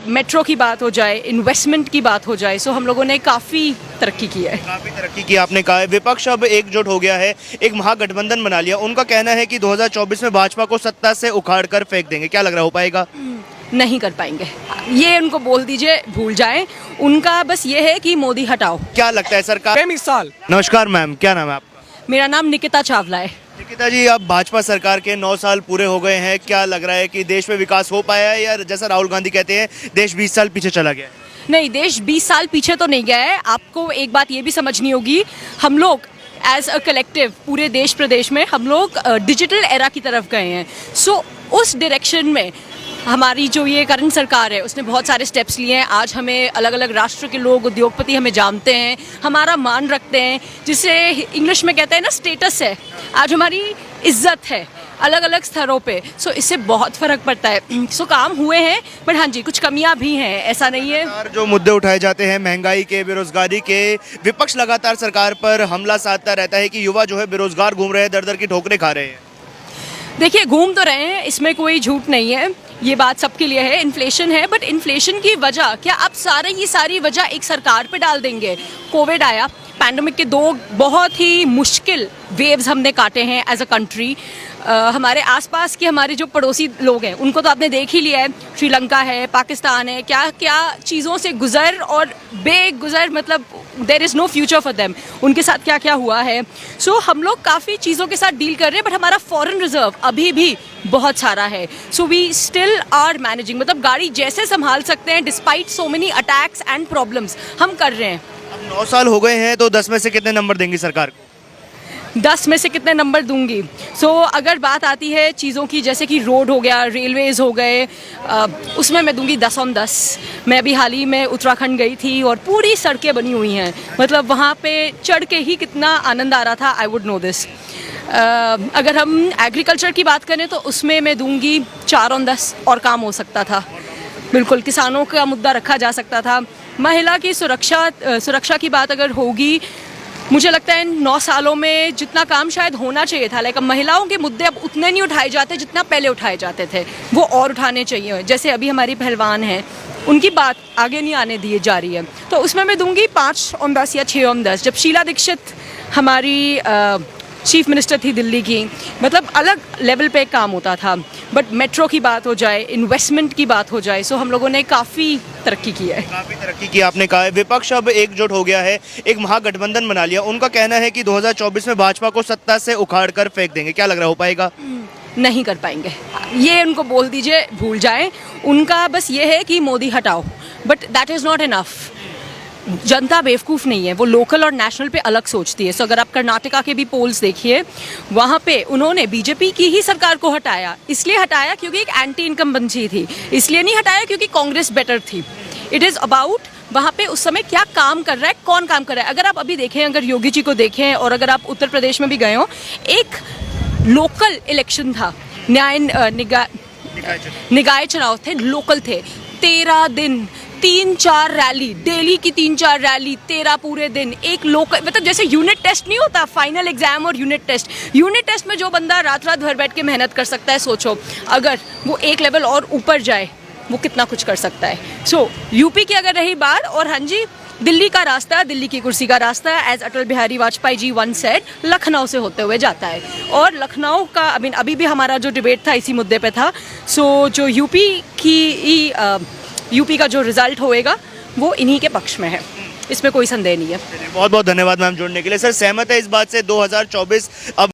Metro की बात हो जाए, इन्वेस्टमेंट की बात हो जाए, सो हम लोगों ने काफ़ी तरक्की की है। काफी तरक्की की आपने कहा है। विपक्ष अब एकजुट हो गया है, एक महागठबंधन बना लिया। उनका कहना है कि 2024 में भाजपा को सत्ता से उखाड़ कर फेंक देंगे। क्या लग रहा है, हो पाएगा? नहीं कर पाएंगे, ये उनको बोल दीजिए, भूल जाएं। उनका बस ये है कि मोदी हटाओ। क्या लगता है सरकार? मिसाल नमस्कार मैम, क्या नाम है आपका? मेरा नाम निकिता चावला है। निकिता जी, अब भाजपा सरकार के 9 साल पूरे हो गए हैं। क्या लग रहा है कि देश में विकास हो पाया है, या जैसा राहुल गांधी कहते हैं देश 20 साल पीछे चला गया है? नहीं, देश 20 साल पीछे तो नहीं गया है। आपको एक बात ये भी समझनी होगी, हम लोग एज अ कलेक्टिव पूरे देश प्रदेश में हम लोग डिजिटल एरा की तरफ गए हैं। सो उस डायरेक्शन में हमारी जो ये करंट सरकार है उसने बहुत सारे स्टेप्स लिए हैं। आज हमें अलग अलग राष्ट्र के लोग, उद्योगपति हमें जानते हैं, हमारा मान रखते हैं, जिसे इंग्लिश में कहते हैं ना स्टेटस है। आज हमारी इज्जत है अलग अलग स्तरों पे। सो इससे बहुत फ़र्क पड़ता है। सो काम हुए हैं, बट हाँ जी कुछ कमियां भी हैं, ऐसा नहीं है। और जो मुद्दे उठाए जाते हैं महंगाई के, बेरोजगारी के, विपक्ष लगातार सरकार पर हमला साधता रहता है कि युवा जो है बेरोजगार घूम रहे हैं, दर दर की ठोकरें खा रहे हैं। देखिए, घूम तो रहे हैं, इसमें कोई झूठ नहीं है, ये बात सबके लिए है। इन्फ्लेशन है, बट इन्फ्लेशन की वजह क्या आप सारी वजह एक सरकार पे डाल देंगे? कोविड आया, पैंडेमिक के 2 बहुत ही मुश्किल वेव्स हमने काटे हैं एज अ कंट्री। हमारे आसपास के हमारे जो पड़ोसी लोग हैं उनको तो आपने देख ही लिया है, श्रीलंका है, पाकिस्तान है, क्या क्या चीज़ों से गुजर और बेगुजर, मतलब there is no future for them. उनके साथ क्या क्या हुआ है। सो हम लोग काफ़ी चीज़ों के साथ डील कर रहे हैं, बट हमारा फॉरेन रिजर्व अभी भी बहुत सारा है। So we still are managing, मतलब गाड़ी जैसे संभाल सकते हैं despite so many attacks and problems, हम कर रहे हैं। अब 9 साल हो गए हैं, तो 10 में से कितने नंबर देंगी सरकार को? 10 में से कितने नंबर दूंगी? सो अगर बात आती है चीज़ों की, जैसे कि रोड हो गया, रेलवेज़ हो गए, उसमें मैं दूंगी 10 on 10। मैं अभी हाल ही में उत्तराखंड गई थी और पूरी सड़कें बनी हुई हैं, मतलब वहाँ पे चढ़ के ही कितना आनंद आ रहा था। I would know this. अगर हम एग्रीकल्चर की बात करें तो उसमें मैं दूंगी 4 on 10, और काम हो सकता था। बिल्कुल, किसानों का मुद्दा रखा जा सकता था। महिला की सुरक्षा की बात अगर होगी, मुझे लगता है 9 सालों में जितना काम शायद होना चाहिए था, लाइक महिलाओं के मुद्दे अब उतने नहीं उठाए जाते जितना पहले उठाए जाते थे, वो और उठाने चाहिए। जैसे अभी हमारी पहलवान हैं, उनकी बात आगे नहीं आने दी जा रही है, तो उसमें मैं दूंगी 5 on 10 या 6 on 10। जब शीला दीक्षित हमारी चीफ मिनिस्टर थी दिल्ली की, मतलब अलग लेवल पे काम होता था। बट मेट्रो की बात हो जाए, इन्वेस्टमेंट की बात हो जाए, सो हम लोगों ने काफ़ी तरक्की की है। काफी तरक्की की आपने कहा है। विपक्ष अब एकजुट हो गया है, एक महागठबंधन बना लिया। उनका कहना है कि 2024 में भाजपा को सत्ता से उखाड़ कर फेंक देंगे। क्या लग रहा है, हो पाएगा? नहीं कर पाएंगे, ये उनको बोल दीजिए, भूल जाएं। उनका बस ये है कि मोदी हटाओ, but that is not enough. जनता बेवकूफ़ नहीं है, वो लोकल और नेशनल पे अलग सोचती है। सो अगर आप कर्नाटका के भी पोल्स देखिए, वहाँ पे उन्होंने बीजेपी की ही सरकार को हटाया। इसलिए हटाया क्योंकि एक एंटी इनकम्बेंसी थी, इसलिए नहीं हटाया क्योंकि कांग्रेस बेटर थी। इट इज़ अबाउट वहाँ पे उस समय क्या काम कर रहा है, कौन काम कर रहा है। अगर आप अभी देखें, अगर योगी जी को देखें, और अगर आप उत्तर प्रदेश में भी गए हो, एक लोकल इलेक्शन था, निकाय चुनाव थे, लोकल थे। 13 दिन 3-4 रैली, डेली की 3-4 रैली, 13 पूरे दिन, एक लोकल, मतलब जैसे यूनिट टेस्ट नहीं होता, फाइनल एग्जाम और यूनिट टेस्ट में जो बंदा रात रात भर बैठ के मेहनत कर सकता है, सोचो अगर वो एक लेवल और ऊपर जाए वो कितना कुछ कर सकता है। सो यूपी की अगर रही बात, और हाँ जी, दिल्ली का रास्ता, दिल्ली की कुर्सी का रास्ता, as Atal Bihari Vajpayee ji once said, Lucknow से होते हुए जाता है। और लखनऊ का अभी भी हमारा जो डिबेट था इसी मुद्दे पे था। सो जो यूपी का जो रिजल्ट होएगा वो इन्हीं के पक्ष में है, इसमें कोई संदेह नहीं है। बहुत बहुत धन्यवाद मैम जुड़ने के लिए। सर, सहमत है इस बात से 2024 अब